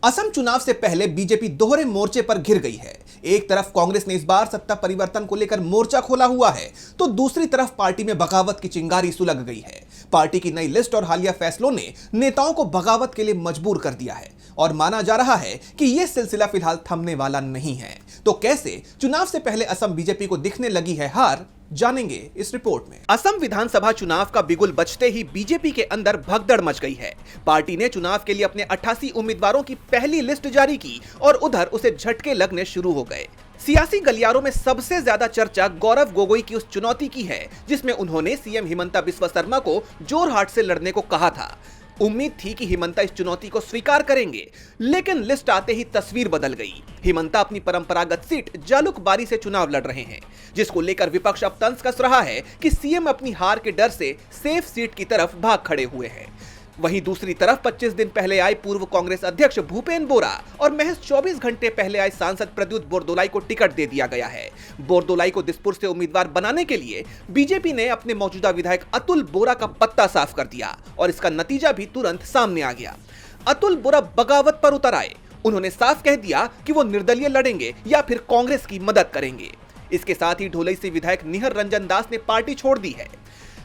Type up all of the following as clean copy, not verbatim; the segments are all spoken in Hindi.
असम चुनाव से पहले बीजेपी दोहरे मोर्चे पर घिर गई है। एक तरफ कांग्रेस ने इस बार सत्ता परिवर्तन को लेकर मोर्चा खोला हुआ है, तो दूसरी तरफ पार्टी में बगावत की चिंगारी सुलग गई है। पार्टी की नई लिस्ट और हालिया फैसलों ने नेताओं को बगावत के लिए मजबूर कर दिया है और माना जा रहा है कि यह सिलसिला फिलहाल थमने वाला नहीं है। तो कैसे चुनाव से पहले असम बीजेपी को दिखने लगी है हार, जानेंगे इस रिपोर्ट में। असम विधानसभा चुनाव का बिगुल बजते ही बीजेपी के अंदर भगदड़ मच गई है। पार्टी ने चुनाव के लिए अपने 88 उम्मीदवारों की पहली लिस्ट जारी की और उधर उसे झटके लगने शुरू हो गए। सियासी गलियारों में सबसे ज्यादा चर्चा गौरव गोगोई की उस चुनौती की है जिसमें उन्होंने सीएम हिमंता बिस्वा शर्मा को जोरहाट से लड़ने को कहा था। उम्मीद थी कि हिमंता इस चुनौती को स्वीकार करेंगे, लेकिन लिस्ट आते ही तस्वीर बदल गई। हिमंता अपनी परंपरागत सीट जालुकबारी से चुनाव लड़ रहे हैं, जिसको लेकर विपक्ष अब तंज कस रहा है कि सीएम अपनी हार के डर से सेफ सीट की तरफ भाग खड़े हुए हैं। वहीं दूसरी तरफ 25 दिन पहले आए पूर्व कांग्रेस अध्यक्ष भूपेन बोरा और महज 24 घंटे पहले आए सांसद प्रद्युत बोरदोलाई को टिकट दे दिया गया है। बोरदोलाई को दिसपुर से उम्मीदवार बनाने के लिए बीजेपी ने अपने मौजूदा विधायक अतुल बोरा का पत्ता साफ कर दिया और इसका नतीजा भी तुरंत सामने आ गया। अतुल बोरा बगावत पर उतर आए। उन्होंने साफ कह दिया कि वो निर्दलीय लड़ेंगे या फिर कांग्रेस की मदद करेंगे। इसके साथ ही ढोलई से विधायक निहर रंजन दास ने पार्टी छोड़ दी है।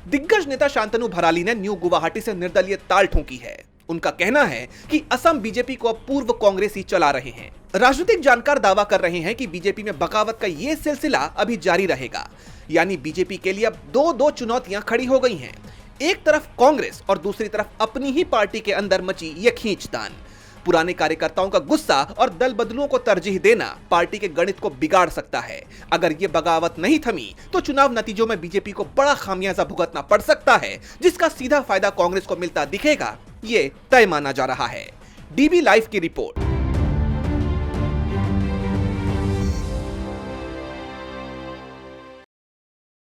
दिग्गज नेता शांतनु भराली ने न्यू गुवाहाटी से निर्दलीय ताल ठोकी है। उनका कहना है कि असम बीजेपी को अब पूर्व कांग्रेसी चला रहे हैं। राजनीतिक जानकार दावा कर रहे हैं कि बीजेपी में बगावत का ये सिलसिला अभी जारी रहेगा, यानी बीजेपी के लिए अब दो चुनौतियां खड़ी हो गई हैं। एक तरफ कांग्रेस और दूसरी तरफ अपनी ही पार्टी के अंदर मची ये खींचतान। पुराने कार्यकर्ताओं का गुस्सा और दल बदलुओं को तरजीह देना पार्टी के गणित को बिगाड़ सकता है। अगर ये बगावत नहीं थमी तो चुनाव नतीजों में बीजेपी को बड़ा खामियाजा भुगतना पड़ सकता है, जिसका सीधा फायदा कांग्रेस को मिलता दिखेगा, ये तय माना जा रहा है। डीबी लाइव की रिपोर्ट।